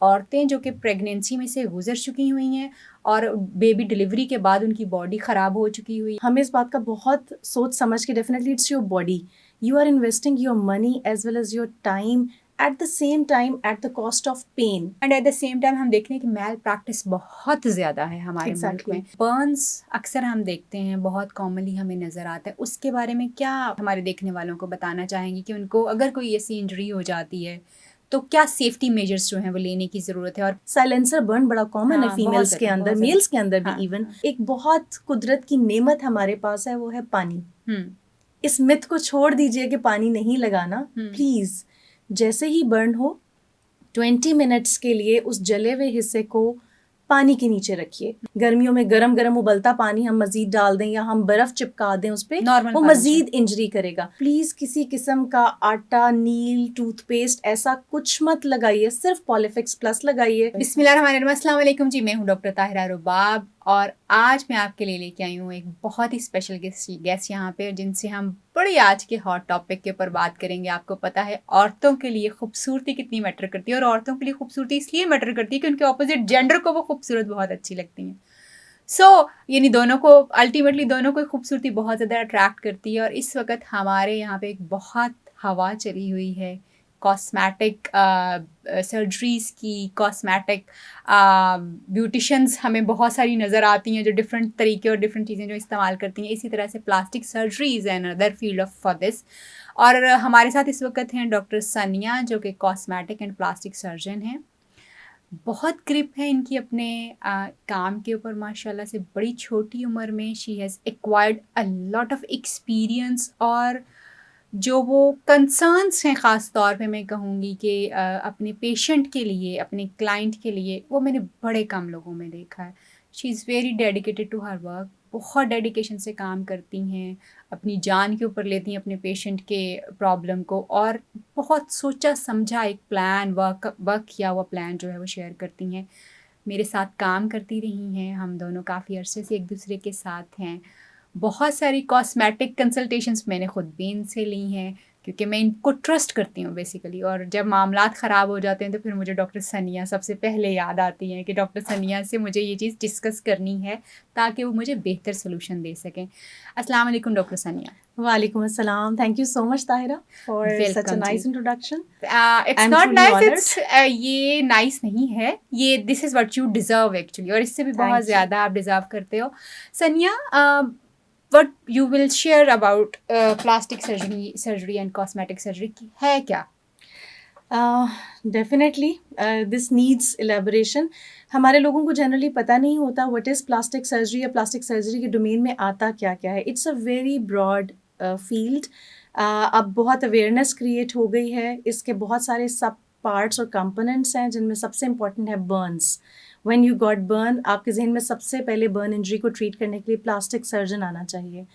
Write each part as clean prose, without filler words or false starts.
औरतें जो कि प्रेगनेंसी में से गुजर चुकी हुई हैं और बेबी डिलीवरी के बाद उनकी बॉडी ख़राब हो चुकी हुई। हमें इस बात का बहुत सोच समझ के, definitely it's your body, you are investing your money as well as your time at the same time at the cost of pain. And at the same time हम देखते हैं कि मैल प्रैक्टिस बहुत ज़्यादा है हमारे मुल्क में। बर्न्स अक्सर हम देखते हैं, बहुत कॉमनली हमें नज़र आता है। उसके बारे में क्या हमारे देखने वालों को बताना चाहेंगे कि उनको अगर कोई ऐसी इंजरी हो जाती है तो क्या सेफ्टी मेजर्स जो हैं वो लेने की ज़रूरत है? और साइलेंसर बर्न बड़ा कॉमन है फीमेल्स के अंदर, मेल्स के अंदर भी इवन। एक बहुत कुदरत की नेमत हमारे पास है, वो है पानी। इस मिथ को छोड़ दीजिए कि पानी नहीं लगाना, प्लीज। जैसे ही बर्न हो 20 मिनट्स के लिए उस जले हुए हिस्से को पानी के नीचे रखिए। गर्मियों में गरम गरम उबलता पानी हम मजीद डाल दें या हम बर्फ चिपका दें उस पे, वो मजीद इंजरी करेगा। प्लीज किसी किस्म का आटा, नील, टूथपेस्ट ऐसा कुछ मत लगाइए, सिर्फ पॉलीफिक्स प्लस लगाइए। बिस्मिल्लाहिर्रहमानिर्रहीम। अस्सलाम वालेकुम जी, मैं हूँ डॉक्टर ताहिरा रुबाब और आज मैं आपके लिए लेके आई हूँ एक बहुत ही स्पेशल गेस्ट यहाँ पे, जिनसे हम बड़ी आज के हॉट टॉपिक के ऊपर बात करेंगे। आपको पता है औरतों के लिए खूबसूरती कितनी मैटर करती है, और औरतों के लिए खूबसूरती इसलिए मैटर करती है कि उनके ऑपोजिट जेंडर को वो खूबसूरत बहुत अच्छी लगती हैं। यानी दोनों को, अल्टीमेटली दोनों को खूबसूरती बहुत ज़्यादा अट्रैक्ट करती है। और इस वक्त हमारे यहाँ पे एक बहुत हवा चली हुई है कॉस्मेटिक सर्जरीज़ की। कॉस्मेटिक ब्यूटिशंस हमें बहुत सारी नज़र आती हैं जो डिफरेंट तरीके और डिफरेंट चीज़ें जो इस्तेमाल करती हैं। इसी तरह से plastic surgeries and other field of for this. और हमारे साथ इस वक्त हैं डॉक्टर सनिया, जो कि कॉस्मेटिक एंड प्लास्टिक सर्जन हैं। बहुत ग्रिप है इनकी अपने काम के ऊपर माशाल्लाह से। बड़ी छोटी उम्र में she has acquired a lot of experience, और जो वो कंसर्न्स हैं ख़ास तौर पे मैं कहूँगी कि अपने पेशेंट के लिए, अपने क्लाइंट के लिए, वो मैंने बड़े कम लोगों में देखा है। She is very dedicated to her work, बहुत डेडिकेशन से काम करती हैं, अपनी जान के ऊपर लेती हैं अपने पेशेंट के प्रॉब्लम को, और बहुत सोचा समझा एक प्लान, वर्क किया हुआ प्लान जो है वो शेयर करती हैं। मेरे साथ काम करती रही हैं, हम दोनों काफ़ी अरसे से एक दूसरे के साथ हैं। बहुत सारी कॉस्मेटिक कंसल्टेशंस मैंने खुद भी इनसे ली हैं, क्योंकि मैं इनको ट्रस्ट करती हूँ बेसिकली। और जब मामलात ख़राब हो जाते हैं तो फिर मुझे डॉक्टर सनिया सबसे पहले याद आती हैं कि डॉक्टर सनिया से मुझे ये चीज़ डिस्कस करनी है ताकि वो मुझे बेहतर सोल्यूशन दे सकें। अस्सलाम वालेकुम डॉक्टर सनिया। वालेकुम अस्सलाम। Thank you so much Tahira for such a nice introduction. It's not nice, ये नाइस नहीं है, ये this is what you deserve actually, और इससे भी बहुत ज़्यादा आप डिज़र्व करते हो। सनिया, what you will share about plastic surgery and cosmetic surgery है क्या? Definitely this needs elaboration. हमारे लोगों को जनरली पता नहीं होता what is plastic surgery या plastic surgery के डोमेन में आता क्या क्या है. It's a very broad field. अब बहुत अवेयरनेस क्रिएट हो गई है, इसके बहुत सारे सब पार्ट्स और कंपोनेंट्स हैं, जिनमें सबसे इम्पॉर्टेंट है Burns. When you got burn, आपके जहन में सबसे पहले बर्न इंजरी को ट्रीट करने के लिए प्लास्टिक सर्जन आना चाहिए.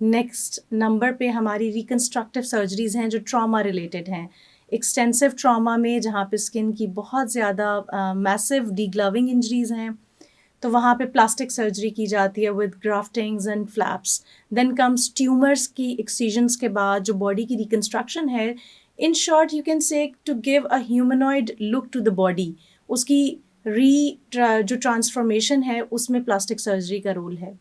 नेक्स्ट नंबर पे हमारी रिकन्स्ट्रक्टिव सर्जरीज़ हैं जो ट्रॉमा रिलेटेड हैं. एक्सटेंसिव ट्रॉमा में जहाँ पे स्किन की बहुत ज़्यादा मैसिव डीग्लविंग इंजरीज़ हैं, तो वहाँ पे प्लास्टिक सर्जरी की जाती है with graftings and flaps. Then comes tumours की एक्ससीजन्स के बाद जो बॉडी की रिकन्स्ट्रक्शन है. In short you can say to give a humanoid look to the body, उसकी जो ट्रांसफॉर्मेशन है उसमें प्लास्टिक सर्जरी का रोल है.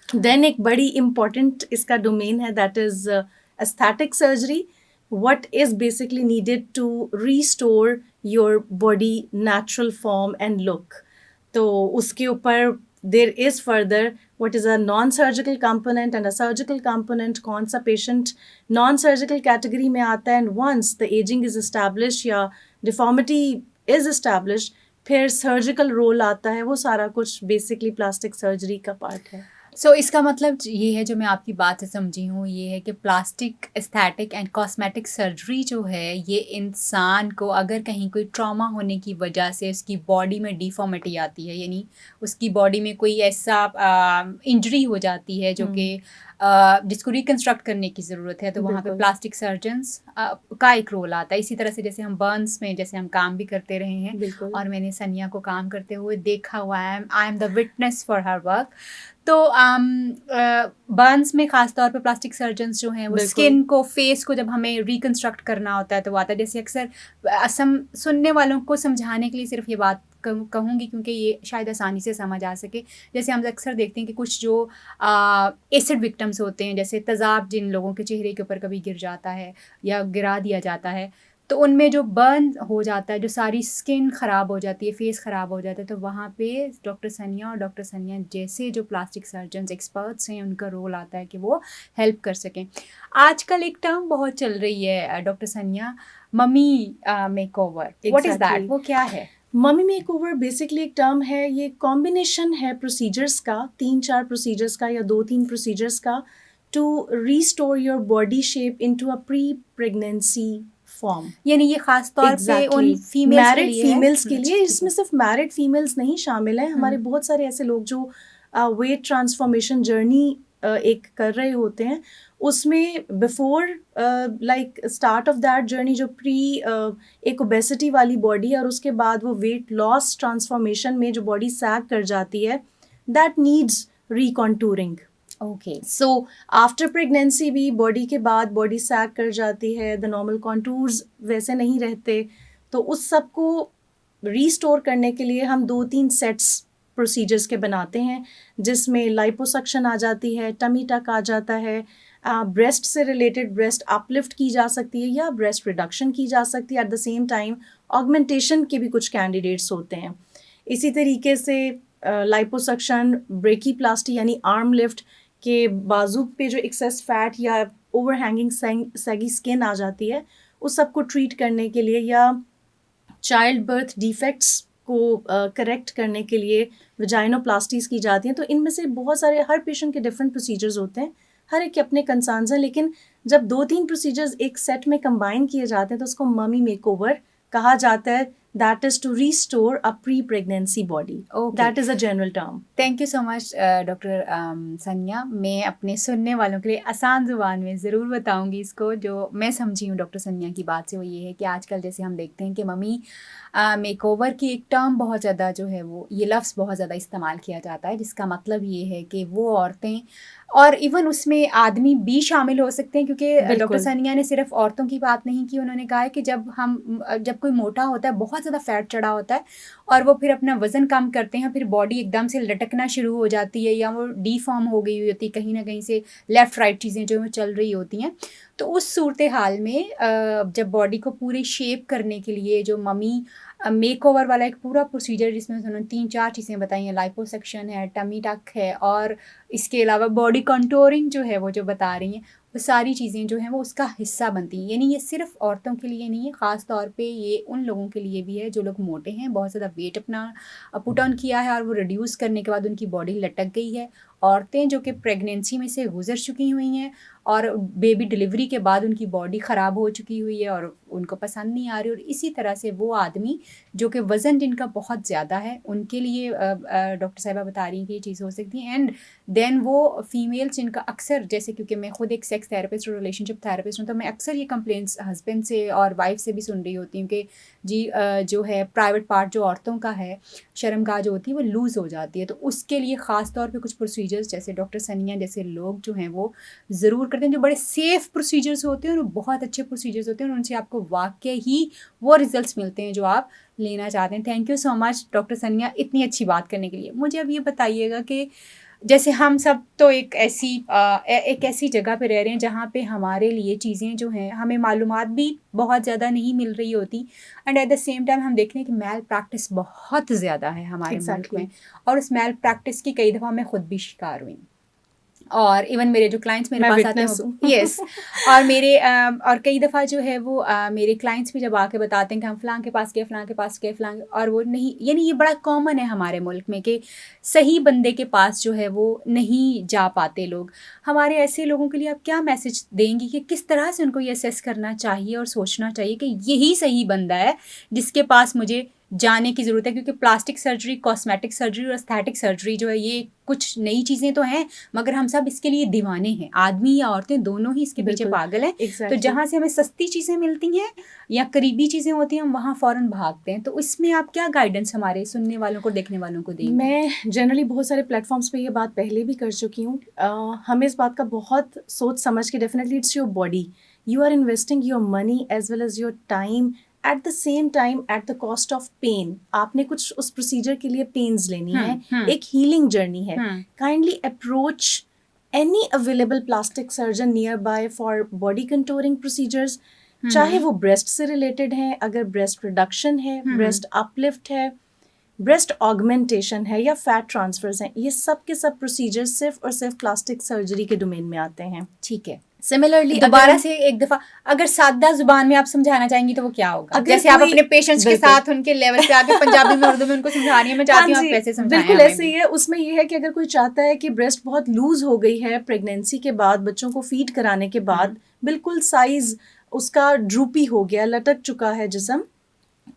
देन एक बड़ी इम्पॉर्टेंट इसका डोमेन है, that is aesthetic surgery. what is basically needed to restore your body natural form and look. तो उसके ऊपर there is further what is a non-surgical component and a surgical component. कौन सा patient non-surgical category में आता है, and once the aging is established या deformity is established, फिर surgical role आता है. वो सारा कुछ basically plastic surgery का part है. इसका मतलब ये है, जो मैं आपकी बात से समझी हूँ, ये है कि plastic aesthetic and cosmetic surgery जो है, ये इंसान को अगर कहीं कोई ट्रॉमा होने की वजह से उसकी बॉडी में डिफॉर्मिटी आती है, यानी उसकी बॉडी में कोई ऐसा इंजरी हो जाती है जो कि जिसको रिकंस्ट्रक्ट करने की ज़रूरत है, तो वहाँ पे बिल्कुल। प्लास्टिक सर्जन्स का एक रोल आता है। इसी तरह से जैसे हम बर्न्स में जैसे हम काम भी करते रहे हैं, बिल्कुल। और मैंने सनिया को काम करते हुए देखा हुआ है, I am the witness for her work. तो बर्न्स में ख़ास तौर पे प्लास्टिक सर्जन्स जो हैं वो बिल्कुल। स्किन को, फेस को जब हमें रिकंस्ट्रक्ट करना होता है तो वो आता है। जैसे अक्सर सुनने वालों को समझाने के लिए सिर्फ ये बात कहूँगी, क्योंकि ये शायद आसानी से समझ आ सके। जैसे हम अक्सर देखते हैं कि कुछ जो एसिड विक्टिम्स होते हैं, जैसे तेज़ाब जिन लोगों के चेहरे के ऊपर कभी गिर जाता है या गिरा दिया जाता है, तो उनमें जो बर्न हो जाता है, जो सारी स्किन ख़राब हो जाती है, फेस ख़राब हो जाता है, तो वहाँ पे डॉक्टर सनिया और डॉक्टर सनिया जैसे जो प्लास्टिक सर्जन्स एक्सपर्ट्स हैं, उनका रोल आता है कि वो हेल्प कर सकें। आजकल एक टर्म बहुत चल रही है डॉक्टर सनिया, mummy makeover. What is that? वो क्या है? मम्मी मेकओवर बेसिकली एक टर्म है, ये कॉम्बिनेशन है प्रोसीजर्स का, 3-4 प्रोसीजर्स का या 2-3 प्रोसीजर्स का, to restore your body shape into a pre pregnancy form. यानी ये खास तौर पे उन फीमेल्स के मैरिड लिए है? फीमेल्स के लिए, ठीक इसमें है। सिर्फ मैरिड फीमेल्स नहीं शामिल हैं, हमारे बहुत सारे ऐसे लोग जो वेट ट्रांसफॉर्मेशन जर्नी एक कर रहे होते हैं, उसमें before like start of that journey जो प्री एक ओबेसिटी वाली बॉडी है और उसके बाद वो वेट लॉस ट्रांसफॉर्मेशन में जो बॉडी सैग कर जाती है, that needs recontouring. Okay. So after pregnancy भी बॉडी के बाद बॉडी सैग कर जाती है, द नॉर्मल कॉन्टूर्स वैसे नहीं रहते, तो उस सब को रीस्टोर करने के लिए हम 2-3 सेट्स प्रोसीजर्स के बनाते हैं, जिसमें लाइपोसक्शन आ जाती है, टमी टक आ जाता है, ब्रेस्ट से रिलेटेड ब्रेस्ट अपलिफ्ट की जा सकती है या ब्रेस्ट रिडक्शन की जा सकती है। Eight the same time augmentation के भी कुछ कैंडिडेट्स होते हैं। इसी तरीके से लाइपोसक्शन, ब्रेकीप्लास्टी यानी आर्म लिफ्ट के बाजू पे जो एक्सेस फैट या ओवर हैंगिंग सैगी स्किन आ जाती है, उस सब को ट्रीट करने के लिए, या चाइल्ड बर्थ डिफेक्ट्स को करेक्ट करने के लिए वजाइनोप्लास्टीज की जाती हैं। तो इनमें से बहुत सारे, हर पेशेंट के डिफरेंट प्रोसीजर्स होते हैं, हर एक के अपने कंसर्न्स हैं, लेकिन जब 2-3 प्रोसीजर्स एक सेट में कंबाइन किए जाते हैं तो उसको मम्मी मेकओवर कहा जाता है। That is to restore a pre pregnancy body. That is a general term. Thank you so much doctor Sania. मैं अपने सुनने वालों के लिए आसान ज़ुबान में ज़रूर बताऊंगी इसको। जो मैं समझी हूँ डॉक्टर सनिया की बात से, वो ये है कि आजकल जैसे हम देखते हैं कि मम्मी मेकओवर की एक टर्म बहुत ज़्यादा जो है वो, ये लफ्ज़ बहुत ज़्यादा इस्तेमाल किया जाता है, जिसका मतलब ये है कि वो औरतें, और इवन उसमें आदमी भी शामिल हो सकते हैं, क्योंकि डॉक्टर सनिया ने सिर्फ औरतों की बात नहीं की। उन्होंने कहा है कि जब कोई मोटा होता है, बहुत ज़्यादा फैट चढ़ा होता है, और वो फिर अपना वज़न कम करते हैं, फिर बॉडी एकदम से लटकना शुरू हो जाती है, या वो डीफॉर्म हो गई होती है, कहीं ना कहीं से लेफ़्ट राइट चीज़ें जो वो चल रही होती हैं। तो उस सूरत हाल में जब बॉडी को पूरी शेप करने के लिए जो मम्मी मेकओवर वाला एक पूरा प्रोसीजर, जिसमें उन्होंने 3-4 चीज़ें बताई हैं, लाइपोसक्शन है, टमी टक है, और इसके अलावा बॉडी कंटूरिंग जो है वो जो बता रही हैं, वो सारी चीज़ें जो हैं वो उसका हिस्सा बनती हैं। यानी ये सिर्फ औरतों के लिए नहीं है, ख़ास तौर पे ये उन लोगों के लिए भी है जो लोग मोटे हैं, बहुत ज़्यादा वेट अपना पुट ऑन किया है और वो रिड्यूस करने के बाद उनकी बॉडी लटक गई है। औरतें जो कि प्रेगनेंसी में से गुजर चुकी हुई हैं और बेबी डिलीवरी के बाद उनकी बॉडी ख़राब हो चुकी हुई है और उनको पसंद नहीं आ रही, और इसी तरह से वो आदमी जो कि वज़न जिनका बहुत ज़्यादा है, उनके लिए डॉक्टर साहिबा बता रही हैं कि ये चीज़ हो सकती है। एंड देन वो फीमेल्स जिनका अक्सर, जैसे क्योंकि मैं खुद एक सेक्स थेरेपिस्ट और रिलेशनशिप थेरेपिस्ट हूँ, तो मैं अक्सर ये कंप्लेंट्स हस्बैंड से और वाइफ से भी सुन रही होती हूँ कि जी जो है प्राइवेट पार्ट जो औरतों का है, शर्मगाह जो होती है वो लूज़ हो जाती है। तो उसके लिए ख़ास तौर पे कुछ प्रोसीजर्स जैसे डॉक्टर सनिया जैसे लोग जो हैं वो ज़रूर करते हैं, जो बड़े सेफ़ प्रोसीजर्स होते हैं और बहुत अच्छे प्रोसीजर्स होते हैं, और उनसे आपको वाकई ही वो रिजल्ट्स मिलते हैं जो आप लेना चाहते हैं। Thank you so much doctor सनिया इतनी अच्छी बात करने के लिए। मुझे अब ये बताइएगा कि जैसे हम सब तो एक ऐसी जगह पे रह रहे हैं जहाँ पे हमारे लिए चीज़ें जो हैं, हमें मालूमात भी बहुत ज़्यादा नहीं मिल रही होती, and at the same time हम देख रहे हैं कि मैल प्रैक्टिस बहुत ज़्यादा है हमारे मुल्क में, और उस मैल प्रैक्टिस की कई दफ़ा मैं खुद भी शिकार हुई, और इवन मेरे जो क्लाइंट्स मेरे पास आते हैं यस और और कई दफ़ा जो है वो मेरे क्लाइंट्स भी जब आके बताते हैं कि हम फ़लाँ के पास गए, फ़लाँ के पास गए, फ़लाँ, और वो नहीं, यानी ये बड़ा कॉमन है हमारे मुल्क में कि सही बंदे के पास जो है वो नहीं जा पाते लोग। हमारे ऐसे लोगों के लिए आप क्या मैसेज देंगी कि किस तरह से उनको ये असेस करना चाहिए और सोचना चाहिए कि यही सही बंदा है जिसके पास मुझे जाने की ज़रूरत है, क्योंकि प्लास्टिक सर्जरी, कॉस्मेटिक सर्जरी और एस्थेटिक सर्जरी जो है ये कुछ नई चीज़ें तो हैं, मगर हम सब इसके लिए दीवाने हैं, आदमी या औरतें दोनों ही इसके पीछे पागल हैं। तो जहाँ से हमें सस्ती चीज़ें मिलती हैं या करीबी चीज़ें होती हैं, हम वहाँ फ़ौरन भागते हैं। तो इसमें आप क्या गाइडेंस हमारे सुनने वालों को, देखने वालों को देंगे? मैं जनरली बहुत सारे प्लेटफॉर्म्स पे ये बात पहले भी कर चुकी हूँ। हमें इस बात का बहुत सोच समझ के, definitely it's your body, you are investing your money as well as your time, at the same time at the cost of pain. आपने कुछ उस प्रोसीजर के लिए पेन्स लेनी है, एक हीलिंग जर्नी है। Kindly approach any available plastic surgeon near by for body contouring procedures, चाहे वो ब्रेस्ट से रिलेटेड है, अगर ब्रेस्ट रिडक्शन है, ब्रेस्ट अपलिफ्ट है, ब्रेस्ट ऑगमेंटेशन है या फैट ट्रांसफर्स हैं, ये सब के सब प्रोसीजर्स सिर्फ और सिर्फ प्लास्टिक सर्जरी के डोमेन में आते हैं। ठीक है। सिमिलरली दोबारा से एक दफा अगर सादा जुबान में आप समझाना चाहेंगी तो वो क्या होगा? जैसे आप अपने पेशेंट्स के साथ उनके लेवल पे आके पंजाबी में, उर्दू में उनको समझा रही है, मैं चाहती हूँ आप वैसे समझाएं। बिल्कुल ऐसे ही है। उसमें ये है कि अगर कोई चाहता है कि ब्रेस्ट बहुत लूज हो गई है प्रेगनेंसी के बाद, बच्चों को फीड कराने के बाद, बिल्कुल साइज उसका ड्रूपी हो गया, लटक चुका है जिस्म,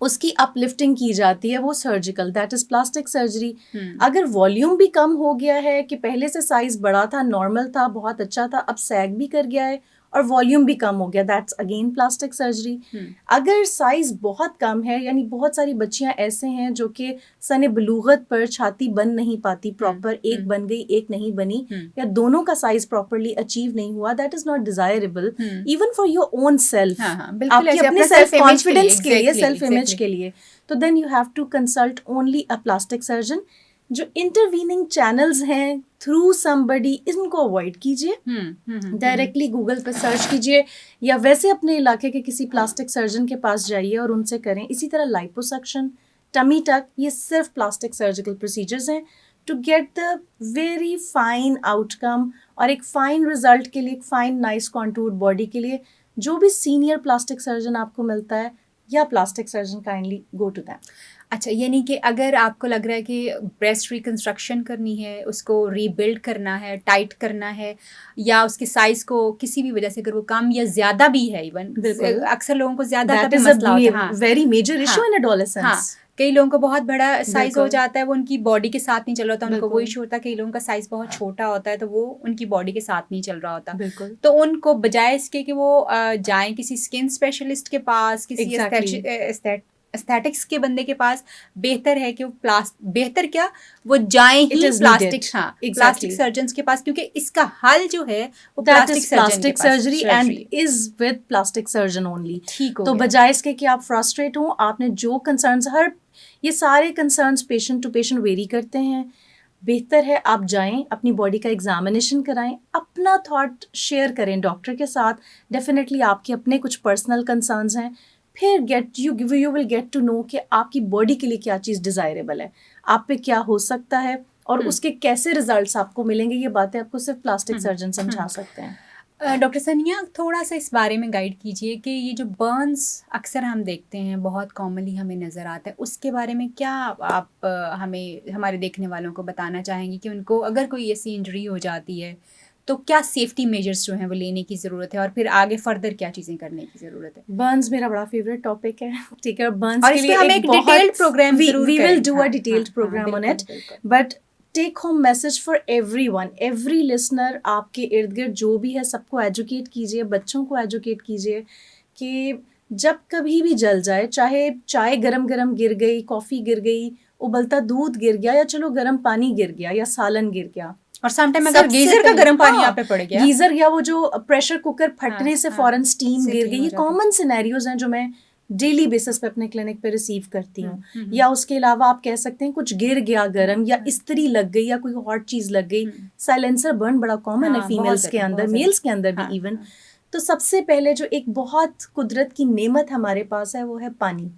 उसकी अपलिफ्टिंग की जाती है, वो surgical, that is plastic surgery. अगर वॉल्यूम भी कम हो गया है कि पहले से साइज बड़ा था, नॉर्मल था, बहुत अच्छा था, अब सैग भी कर गया है और वॉल्यूम भी कम हो गया, दैट्स अगेन प्लास्टिक सर्जरी। अगर साइज बहुत कम है, यानी बहुत सारी बच्चियां ऐसे हैं जो कि सने बलूगत पर छाती बन नहीं पाती प्रॉपर, एक बन गई एक नहीं बनी, या दोनों का साइज प्रॉपरली अचीव नहीं हुआ, that is not desirable even for your own self, आपके अपने सेल्फ कॉन्फिडेंस के लिए, सेल्फ इमेज के लिए। तो then you have to consult only a plastic surgeon. जो इंटरवीनिंग चैनल्स हैं थ्रू समबडी, इनको अवॉइड कीजिए, डायरेक्टली गूगल पे सर्च कीजिए या वैसे अपने इलाके के किसी प्लास्टिक सर्जन के पास जाइए और उनसे करें। इसी तरह लाइपोसक्शन, टमी टक, ये सिर्फ प्लास्टिक सर्जिकल प्रोसीजर्स हैं to get the very fine outcome और एक फाइन रिजल्ट के लिए, एक फाइन नाइस कॉन्टूर बॉडी के लिए। जो भी सीनियर प्लास्टिक सर्जन आपको मिलता है या plastic surgeon, kindly go to them. अच्छा, यानी कि अगर आपको लग रहा है कि ब्रेस्ट रिकंस्ट्रक्शन करनी है, उसको रीबिल्ड करना है, टाइट करना है, या उसके साइज को किसी भी वजह से अगर वो कम या ज्यादा भी है, इवन अक्सर लोगों को ज्यादा का भी मसला होता है, very major issue in adolescence. कई लोगों को बहुत बड़ा साइज हो जाता है, वो उनकी बॉडी के साथ नहीं चल रहा होता, उनको वो इशू होता है। कई लोगों का साइज बहुत छोटा होता है तो वो उनकी बॉडी के साथ नहीं चल रहा होता। तो उनको बजाय इसके कि वो जाएं किसी स्किन स्पेशलिस्ट के पास, किसी एस्थेटिक्स के बंदे के पास, बेहतर है कि वो जाएं ही प्लास्टिक सर्जन्स के पास, क्योंकि इसका हल जो है वो plastic surgery and is with plastic surgeon only. ठीक हो तो बजाय इसके कि आप फ्रस्ट्रेट हो, आपने जो कंसर्न्स, हर ये सारे concerns patient to patient vary करते हैं, बेहतर है आप जाएं, अपनी बॉडी का एग्जामिनेशन कराएं, अपना थॉट शेयर करें डॉक्टर के साथ। डेफिनेटली आपके अपने कुछ पर्सनल कंसर्न्स हैं, फिर you will get to know कि आपकी बॉडी के लिए क्या चीज़ डिज़ायरेबल है, आप पे क्या हो सकता है और उसके कैसे रिजल्ट्स आपको मिलेंगे। ये बातें आपको सिर्फ प्लास्टिक सर्जन समझा सकते हैं। डॉक्टर सानिया, थोड़ा सा इस बारे में गाइड कीजिए कि ये जो बर्न्स अक्सर हम देखते हैं, बहुत कॉमनली हमें नज़र आता है, उसके बारे में क्या आप हमें, हमारे देखने वालों को बताना चाहेंगे कि उनको अगर कोई ऐसी इंजरी हो जाती है तो क्या सेफ्टी मेजर्स जो हैं वो लेने की ज़रूरत है और फिर आगे फर्दर क्या चीज़ें करने की ज़रूरत है? बर्न्स मेरा बड़ा फेवरेट टॉपिक है, ठीक है। बर्न्स के लिए हम एक डिटेल्ड प्रोग्राम ज़रूर we will do a detailed programme on it, but take home message for everyone, every listener, आपके इर्द गिर्द जो भी है सबको एजुकेट कीजिए, बच्चों को एजुकेट कीजिए कि जब कभी भी जल जाए, चाहे चाय गरम गरम गिर गई, कॉफ़ी गिर गई, उबलता दूध गिर गया, या चलो गरम पानी गिर गया या सालन गिर गया, और समटाइम अगर गीजर का गर्म पानी यहाँ पे पड़ गया, गीजर या वो जो प्रेशर कुकर फटने से फौरन स्टीम गिर गई, ये कॉमन सिनेरियोज हैं जो मैं डेली बेसिस पे अपने क्लिनिक पे रिसीव करती हूँ। या उसके अलावा आप कह सकते हैं कुछ गिर गया गरम, या इस्त्री लग गई, या कोई हॉट चीज लग गई। साइलेंसर बर्न बड़ा कॉमन है फीमेल्स के अंदर, मेल्स के अंदर भी इवन। तो सबसे पहले जो एक बहुत कुदरत की नेमत हमारे पास है वो है पानी।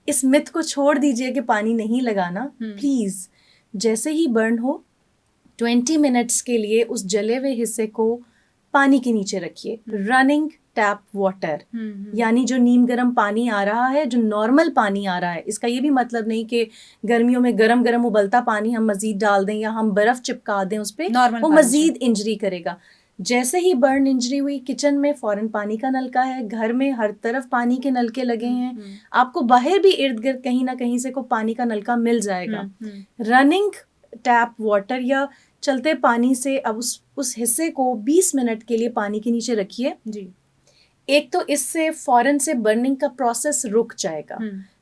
इस मिथ को छोड़ दीजिए कि पानी नहीं लगाना, प्लीज। जैसे ही बर्न हो 20 मिनट्स के लिए उस जले हुए हिस्से को पानी के नीचे रखिए, रनिंग टैप वाटर, यानी जो नीम गर्म पानी आ रहा है, जो नॉर्मल पानी आ रहा है। इसका ये भी मतलब नहीं कि गर्मियों में गरम गरम उबलता पानी हम मजीद डाल दें या हम बर्फ चिपका दें उस पर, वो मजीद इंजरी करेगा। जैसे ही बर्न इंजरी हुई, किचन में फौरन पानी का नलका है, घर में हर तरफ पानी के नलके लगे हैं, आपको बाहर भी इर्द गिर्द कहीं ना कहीं से को पानी का नलका मिल जाएगा। रनिंग टैप वाटर या चलते पानी से अब उस हिस्से को 20 मिनट के लिए पानी के नीचे रखिए जी। एक तो इससे फौरन से बर्निंग का प्रोसेस रुक जाएगा।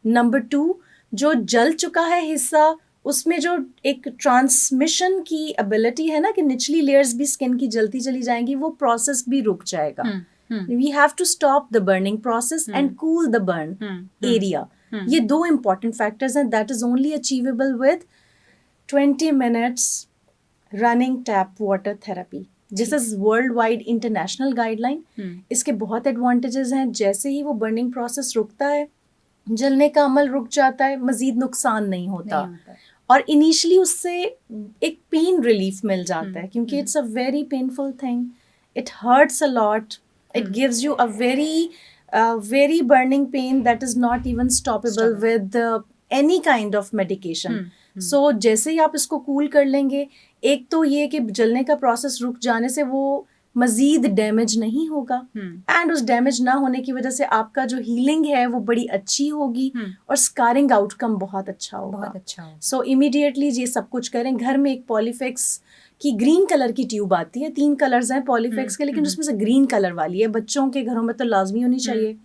नंबर 2, जो जल चुका है हिस्सा, उसमें जो एक ट्रांसमिशन की एबिलिटी है ना कि निचली लेयर्स भी स्किन की जलती चली जाएंगी, वो प्रोसेस भी रुक जाएगा। We have to stop the burning process and cool the burn area. ये 2 इंपॉर्टेंट फैक्टर्स हैं। That is only achievable with 20 minutes running tap water therapy. This is worldwide international guideline. इसके बहुत advantages हैं। जैसे ही वो burning process रुकता है, जलने का अमल रुक जाता है, मजीद नुकसान नहीं होता। और इनिशियली उससे एक पेन रिलीफ मिल जाता है, क्योंकि it's a very painful thing, it hurts a lot, it gives you a very burning pain that is not even stoppable with any kind of medication. So जैसे ही आप इसको कूल कर लेंगे, एक तो ये कि जलने का प्रोसेस रुक जाने से वो मजीद डैमेज नहीं होगा, एंड उस डैमेज ना होने की वजह से आपका जो हीलिंग है वो बड़ी अच्छी होगी और स्कारिंग आउटकम बहुत अच्छा होगा। सो इमीडिएटली ये सब कुछ करें। घर में एक पॉलीफिक्स की ग्रीन कलर की ट्यूब आती है, 3 कलर्स हैं पॉलीफिक्स के, लेकिन उसमें से ग्रीन कलर वाली है, बच्चों के घरों में तो लाजमी होनी चाहिए।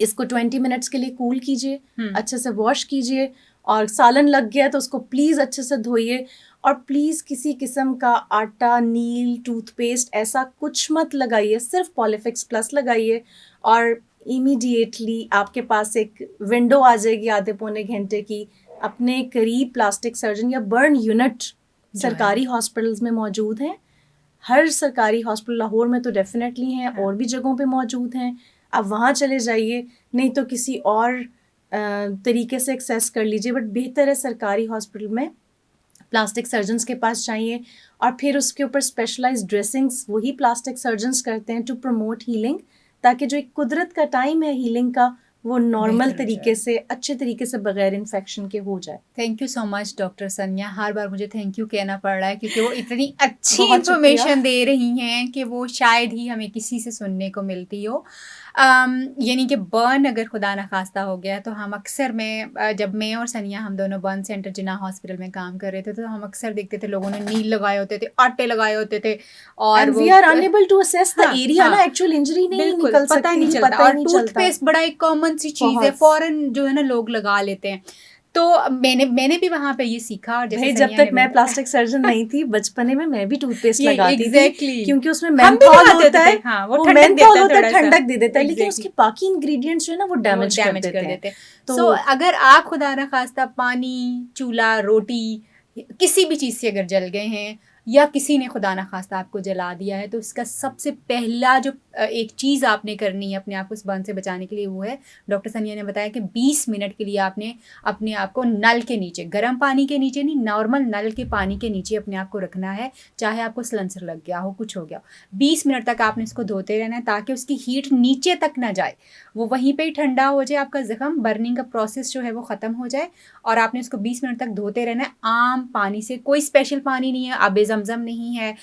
इसको 20 मिनट्स के लिए कूल कीजिए, अच्छे से वॉश कीजिए, और सालन लग गया तो उसको प्लीज़ अच्छे से धोइए। और प्लीज़ किसी किस्म का आटा, नील, टूथपेस्ट ऐसा कुछ मत लगाइए, सिर्फ पॉलीफिक्स प्लस लगाइए। और इमीडिएटली आपके पास एक विंडो आ जाएगी आधे पौने घंटे की, अपने करीब प्लास्टिक सर्जन या बर्न यूनिट सरकारी हॉस्पिटल्स में मौजूद हैं। हर सरकारी हॉस्पिटल लाहौर में तो डेफिनेटली हैं, और भी जगहों पे मौजूद हैं। आप वहाँ चले जाइए, नहीं तो किसी और तरीके से एक्सेस कर लीजिए, बट बेहतर है सरकारी हॉस्पिटल में प्लास्टिक सर्जन्स के पास जाइए। और फिर उसके ऊपर स्पेशलाइज्ड ड्रेसिंग्स वही प्लास्टिक सर्जन्स करते हैं टू प्रमोट हीलिंग, ताकि जो एक कुदरत का टाइम है हीलिंग का, वो नॉर्मल तरीके से, अच्छे तरीके से, बगैर इन्फेक्शन के हो जाए। Thank you so much doctor सनिया। हर बार मुझे थैंक यू कहना पड़ रहा है, क्योंकि वो इतनी अच्छी इंफॉर्मेशन दे रही हैं कि वो शायद ही हमें किसी से सुनने को मिलती हो। यानी कि बर्न अगर खुदा न खास्ता हो गया तो हम अक्सर जब मैं और सनिया हम दोनों बर्न सेंटर जिन्ना हॉस्पिटल में काम कर रहे थे, तो हम अक्सर देखते थे लोगों ने नील लगाए होते थे, आटे लगाए होते थे, और we are unable to assess the area ना, एक्चुअल इंजरी नहीं निकल सकती, पता नहीं चलता। और टूथपेस्ट बड़ा एक कॉमन सी चीज है, फौरन जो है ना लोग लगा लेते हैं। तो मैंने भी वहाँ पे ये सीखा। जैसे जब तक मैं प्लास्टिक सर्जन नहीं थी, बचपने में मैं भी टूथपेस्ट लगाती थी, क्योंकि उसमें मेंथॉल होता है, वो मेंथॉल होता है, ठंडक दे देता है, लेकिन उसके बाकी इंग्रेडिएंट्स जो है ना वो डैमेज कर देते हैं। तो अगर आप खुदा न खास्ता पानी, चूल्हा, रोटी, किसी भी चीज़ से अगर जल गए हैं, या किसी ने खुदा न खास्ता आपको जला दिया है, तो इसका सबसे पहला जो एक चीज़ आपने करनी है अपने आप को इस बर्न से बचाने के लिए, वो है, डॉक्टर सनिया ने बताया कि 20 मिनट के लिए आपने अपने आप को नल के नीचे, गर्म पानी के नीचे नहीं, नॉर्मल नल के पानी के नीचे अपने आप को रखना है। चाहे आपको सिलेंसर लग गया हो, कुछ हो गया, 20 मिनट तक आपने इसको धोते रहना है, ताकि उसकी हीट नीचे तक ना जाए, वो वहीं पर ही ठंडा हो जाए, आपका जख्म, बर्निंग का प्रोसेस जो है वो ख़त्म हो जाए। और आपने उसको 20 मिनट तक धोते रहना है, आम पानी से, कोई स्पेशल पानी नहीं है, आबे ज़मज़म नहीं है,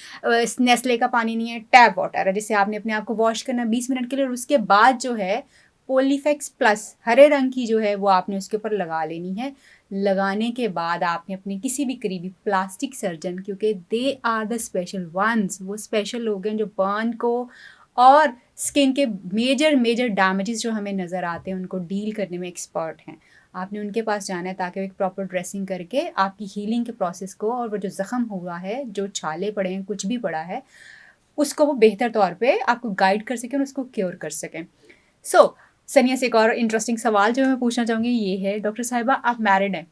नेस्ले का पानी नहीं है, टैप वाटर है, जिससे आपने अपने आप को वॉश करना 20 मिनट के लिए। और उसके बाद जो है पॉलीफिक्स प्लस हरे रंग की जो है वो आपने उसके ऊपर लगा लेनी है। लगाने के बाद आपने अपने किसी भी करीबी प्लास्टिक सर्जन, क्योंकि they are the special ones, वो स्पेशल लोग हैं जो बर्न को और स्किन के मेजर डैमेजेस जो हमें नज़र आते हैं उनको डील करने में एक्सपर्ट हैं। आपने उनके पास जाना है ताकि वो एक प्रॉपर ड्रेसिंग करके आपकी हीलिंग के प्रोसेस को, और वो जो ज़ख़म हुआ है, जो छाले पड़े हैं, कुछ भी पड़ा है, उसको वो बेहतर तौर पे आपको गाइड कर सकें और उसको क्योर कर सकें। सनिया से एक और इंटरेस्टिंग सवाल जो मैं पूछना चाहूँगी ये है, डॉक्टर साहिबा आप मैरिड हैं?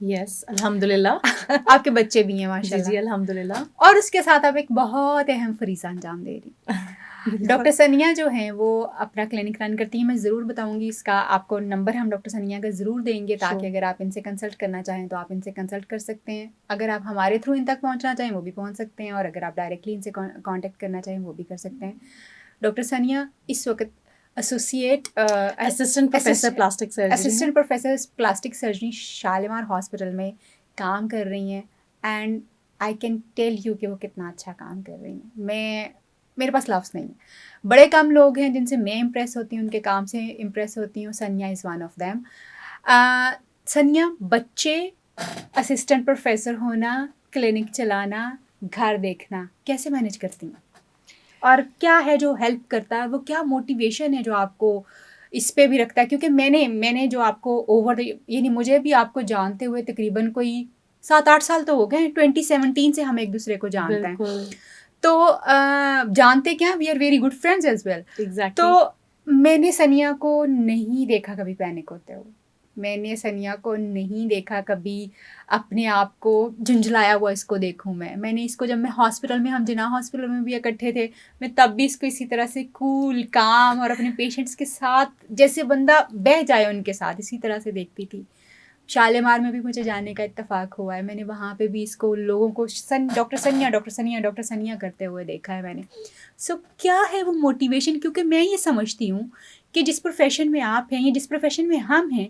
यस, अल्हम्दुलिल्लाह। आपके बच्चे भी हैं माशाल्लाह? जी अल्हम्दुलिल्लाह। और उसके साथ आप एक बहुत अहम फरीज़ा अंजाम दे रही। डॉक्टर सनिया जो हैं वो अपना क्लिनिक रन करती हैं, मैं ज़रूर बताऊंगी इसका, आपको नंबर हम डॉक्टर सनिया का ज़रूर देंगे, ताकि अगर आप इनसे कंसल्ट करना चाहें तो आप इनसे कंसल्ट कर सकते हैं। अगर आप हमारे थ्रू इन तक पहुंचना चाहें वो भी पहुंच सकते हैं, और अगर आप डायरेक्टली इनसे कांटेक्ट करना चाहें वो भी कर सकते हैं। डॉक्टर सनिया इस वक्त assistant professor plastic surgery Shalimar hospital में काम कर रही हैं, and I can tell you कि वो कितना अच्छा काम कर रही हैं। मैं मेरे पास लफ्ज़ नहीं है। बड़े कम लोग हैं जिनसे मैं इम्प्रेस होती हूँ, उनके काम से इम्प्रेस होती हूँ। सनिया इज़ वन ऑफ देम। सनिया, बच्चे, असिस्टेंट प्रोफेसर होना, क्लिनिक चलाना, घर देखना कैसे मैनेज करती हैं? और क्या है जो हेल्प करता है, वो क्या मोटिवेशन है जो आपको इस पे भी रखता है? क्योंकि मैंने जो आपको ओवर द यानी मुझे भी आपको जानते हुए तकरीबन कोई 7-8 साल तो हो गए, 2017 से हम एक दूसरे को जानते हैं। बिल्कुल, तो जानते क्या, we are very good friends as well. Exactly. तो मैंने सनिया को नहीं देखा कभी पैनिक होते हुए। मैंने सनिया को नहीं देखा कभी अपने आप को झुंझलाया हुआ इसको देखूं मैंने इसको, जब मैं हॉस्पिटल में, हम जिना हॉस्पिटल में भी इकट्ठे थे, मैं तब भी इसको इसी तरह से कूल काम और अपने पेशेंट्स के साथ जैसे बंदा बह जाए उनके साथ, इसी तरह से देखती थी। शालीमार में भी मुझे जाने का इत्तेफाक हुआ है, मैंने वहाँ पे भी इसको लोगों को डॉक्टर सनिया करते हुए देखा है मैंने। सो क्या है वो मोटिवेशन? क्योंकि मैं ये समझती हूँ कि जिस प्रोफेशन में आप हैं या जिस प्रोफेशन में हम हैं,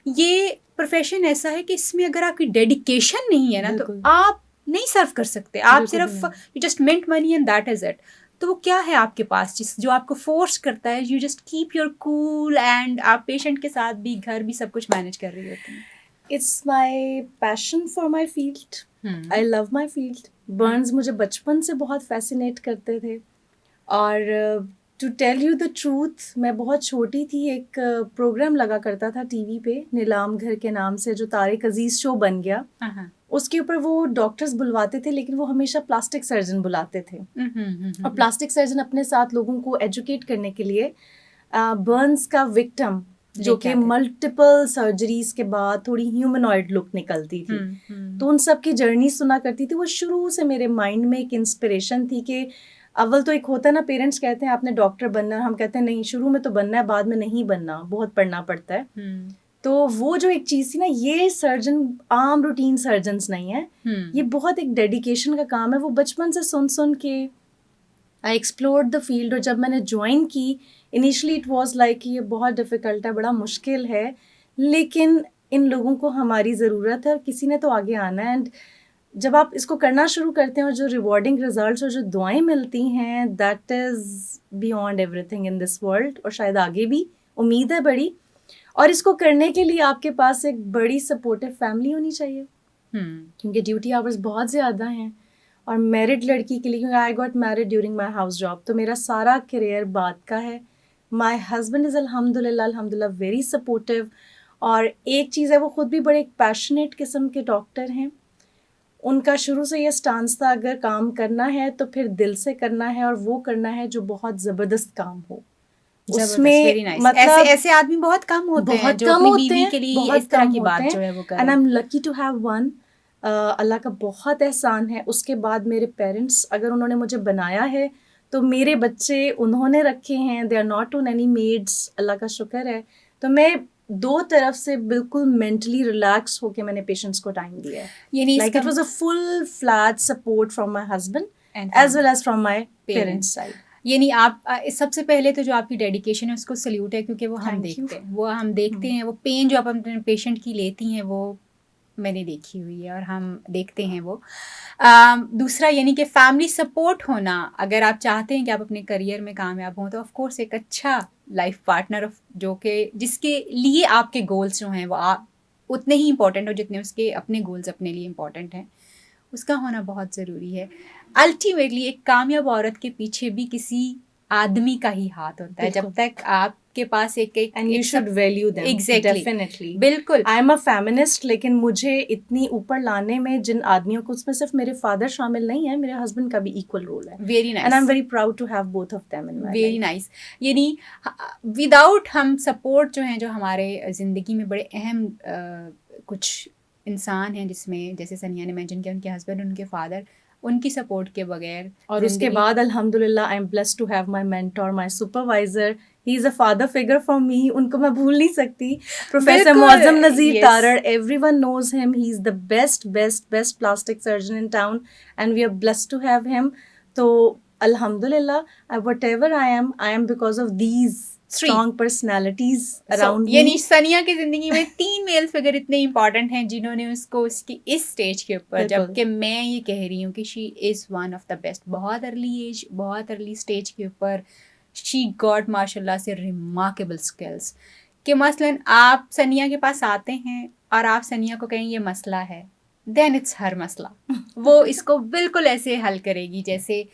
ये प्रोफेशन ऐसा है कि इसमें अगर आपकी डेडिकेशन नहीं है ना, तो बिल्कुल। आप नहीं सर्व कर सकते। आप बिल्कुल सिर्फ भी you just mint money and that is it. तो वो क्या है आपके पास जो आपको फोर्स करता है, you just keep your cool and आप पेशेंट के साथ भी घर भी सब कुछ मैनेज कर रही होती हैं? It's my passion for my field. I love my field. Burns मुझे बचपन से बहुत फैसिनेट करते थे। और to tell you the truth, मैं बहुत छोटी थी, एक प्रोग्राम लगा करता था टीवी पे, नीलाम घर के नाम से, जो तारिक अजीज़ शो बन गया। उसके ऊपर वो डॉक्टर्स बुलवाते थे, लेकिन वो हमेशा प्लास्टिक सर्जन बुलाते थे। और प्लास्टिक सर्जन अपने साथ लोगों को एजुकेट करने के लिए बर्न्स का विक्टिम, जो कि मल्टीपल सर्जरीज के बाद थोड़ी ह्यूमनॉइड लुक निकलती थी, तो उन सब की जर्नी सुना करती थी। वो शुरू से मेरे माइंड में एक इंस्पिरेशन थी कि अव्वल तो एक होता है ना, पेरेंट्स कहते हैं आपने डॉक्टर बनना है, हम कहते हैं नहीं, शुरू में तो बनना है, बाद में नहीं बनना, बहुत पढ़ना पड़ता है। तो वो जो एक चीज़ थी ना, ये सर्जन आम रूटीन सर्जन्स नहीं है, ये बहुत एक डेडिकेशन का काम है। वो बचपन से सुन सुन के आई एक्सप्लोर्ड द फील्ड। और जब मैंने ज्वाइन की, इनिशियली इट वाज लाइक ये बहुत डिफ़िकल्ट है, बड़ा मुश्किल है, लेकिन इन लोगों को हमारी ज़रूरत है और किसी ने तो आगे आना है। एंड जब आप इसको करना शुरू करते हैं और जो रिवॉर्डिंग रिजल्ट्स और जो दुआएं मिलती हैं, that is beyond everything in this world. और शायद आगे भी उम्मीद है बड़ी। और इसको करने के लिए आपके पास एक बड़ी सपोर्टिव फैमिली होनी चाहिए, क्योंकि ड्यूटी आवर्स बहुत ज़्यादा हैं। और मैरिड लड़की के लिए, क्योंकि I got married during my house job, तो मेरा सारा करियर बाद का है। माई हस्बैंड इज़ अल्हम्दुलिल्लाह वेरी सपोर्टिव। और एक चीज़ है, वो ख़ुद भी बड़े एक पैशनेट किस्म के डॉक्टर हैं। उनका शुरू से ये स्टांस था, अगर काम करना है तो फिर दिल से करना है, और वो करना है जो बहुत ज़बरदस्त काम हो। उसमें मतलब ऐसे आदमी बहुत कम होते हैं जो अपनी बीवी के लिए इस तरह की बात जो है वो करें। And I am lucky to have one. Allah का बहुत एहसान है। उसके बाद मेरे पेरेंट्स, अगर उन्होंने मुझे बनाया है तो मेरे बच्चे उन्होंने रखे हैं, they are not on any meds, Allah का शुक्र है। तो मैं दो तरफ से बिल्कुल मेंटली रिलैक्स होके मैंने पेशेंट्स को टाइम दिया है। Like it was a full flat support from my husband as well as from my parents side. यानी आप सबसे पहले तो जो आपकी डेडिकेशन है उसको सल्यूट है, क्योंकि वो हम देखते हैं वो पेन जो आप अपने पेशेंट की लेती हैं, वो मैंने देखी हुई है और हम देखते हैं वो। दूसरा यानी कि फैमिली सपोर्ट होना, अगर आप चाहते हैं कि आप अपने करियर में कामयाब हों, तो ऑफ कोर्स एक अच्छा लाइफ पार्टनर जो कि जिसके लिए आपके गोल्स जो हैं वो आप उतने ही इम्पोर्टेंट हो जितने उसके अपने गोल्स अपने लिए इम्पोर्टेंट हैं, उसका होना बहुत ज़रूरी है। अल्टीमेटली एक कामयाब औरत के पीछे भी किसी आदमी का ही हाथ होता है, जब तक आपके पास एक and you should value them. Exactly, definitely, बिल्कुल। आई एम अ फेमिनिस्ट, लेकिन मुझे इतनी ऊपर लाने में जिन आदमियों को, उसमें सिर्फ मेरे फादर शामिल नहीं है, मेरे हस्बैंड का भी इक्वल रोल है। Very nice, and I am very proud to have both of them in my life. Very nice. यानी विदाउट हम सपोर्ट जो हैं, जो हमारे ज़िंदगी में बड़े अहम कुछ इंसान हैं, जिसमें जैसे सनिया ने मेंशन किया, उनके हस्बैंड, उनके फादर, उनकी सपोर्ट के बगैर। और उसके बाद अल्हम्दुलिल्लाह I am blessed to have my mentor, my supervisor, he is a father figure for me. उनको मैं भूल नहीं सकती। Professor Muazzam Nazir Tarar, everyone knows him, he is the best plastic surgeon in town and we are blessed to have him. तो अल्हम्दुलिल्लाह, whatever I am because of these strong personalities So, around यानी me. सनिया की जिंदगी में 3 मेल फिगर इतने important हैं जिन्होंने उसको उसकी इस स्टेज के ऊपर, बिल्कुल। जबकि मैं ये कह रही हूँ कि she is one of the best, बहुत अर्ली एज, बहुत अर्ली स्टेज के ऊपर शी गॉट माशाल्लाह से रिमार्केबल स्किल्स। कि मसलन आप सनिया के पास आते हैं और आप सनिया को कहें ये मसला है, देन इट्स हर मसला। वो इसको बिल्कुल ऐसे हल करेगी जैसे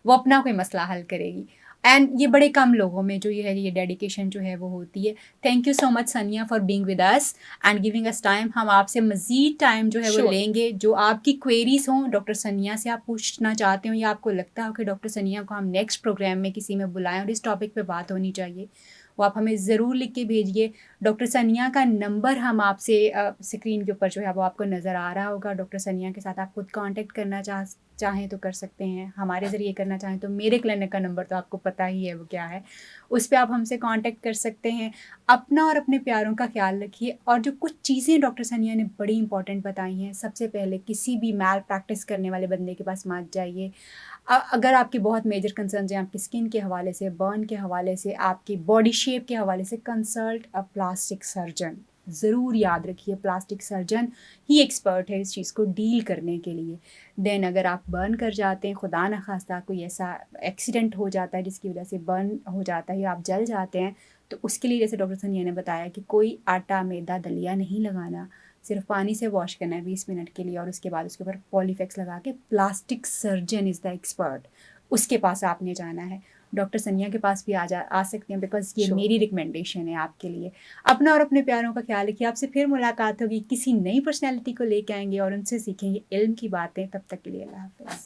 वो अपना कोई मसला हल करेगी। एंड ये बड़े कम लोगों में जो ये डेडिकेशन जो है वो होती है। थैंक यू सो मच सनिया for being with us and giving us time. हम आपसे मज़ीद टाइम जो है वो Sure. लेंगे। जो आपकी क्वेरीज हों डॉक्टर सनिया से आप पूछना चाहते हो या आपको लगता हो कि डॉक्टर सनिया को हम नेक्स्ट प्रोग्राम में किसी में बुलाएं और इस टॉपिक पे बात होनी चाहिए, वो आप हमें ज़रूर लिख के भेजिए। डॉक्टर सनिया का नंबर हम आपसे स्क्रीन के ऊपर जो है वो आपको नज़र आ रहा होगा। डॉक्टर सनिया के साथ आप खुद कांटेक्ट करना चाहें तो कर सकते हैं, हमारे ज़रिए करना चाहें तो मेरे क्लिनिक का नंबर तो आपको पता ही है वो क्या है, उस पर आप हमसे कांटेक्ट कर सकते हैं। अपना और अपने प्यारों का ख्याल रखिए। और जो कुछ चीज़ें डॉक्टर सनिया ने बड़ी इंपॉर्टेंट बताई हैं, सबसे पहले किसी भी मैल प्रैक्टिस करने वाले बंदे के पास मत जाइए। अगर आपकी बहुत मेजर कंसर्न हैं आपकी स्किन के हवाले से, बर्न के हवाले से, आपकी बॉडी शेप के हवाले से, कंसल्ट अ प्लास्टिक सर्जन। ज़रूर याद रखिए प्लास्टिक सर्जन ही एक्सपर्ट है इस चीज़ को डील करने के लिए। देन अगर आप बर्न कर जाते हैं, खुदा न खास्ता कोई ऐसा एक्सीडेंट हो जाता है जिसकी वजह से बर्न हो जाता है या आप जल जाते हैं, तो उसके लिए जैसे डॉक्टर सनिया ने बताया कि कोई आटा, मैदा, दलिया नहीं लगाना, सिर्फ पानी से वॉश करना है 20 मिनट के लिए और उसके बाद उसके ऊपर पॉलीफेक्स लगा के plastic surgeon is the expert, उसके पास आपने जाना है। डॉक्टर सनिया के पास भी आ सकते हैं बिकॉज ये Sure. मेरी रिकमेंडेशन है आपके लिए। अपना और अपने प्यारों का ख्याल रखिए। आपसे फिर मुलाकात होगी, किसी नई पर्सनैलिटी को लेके आएंगे और उनसे सीखेंगे इल्म की बातें। तब तक के लिए अल्लाह हाफ़िज़।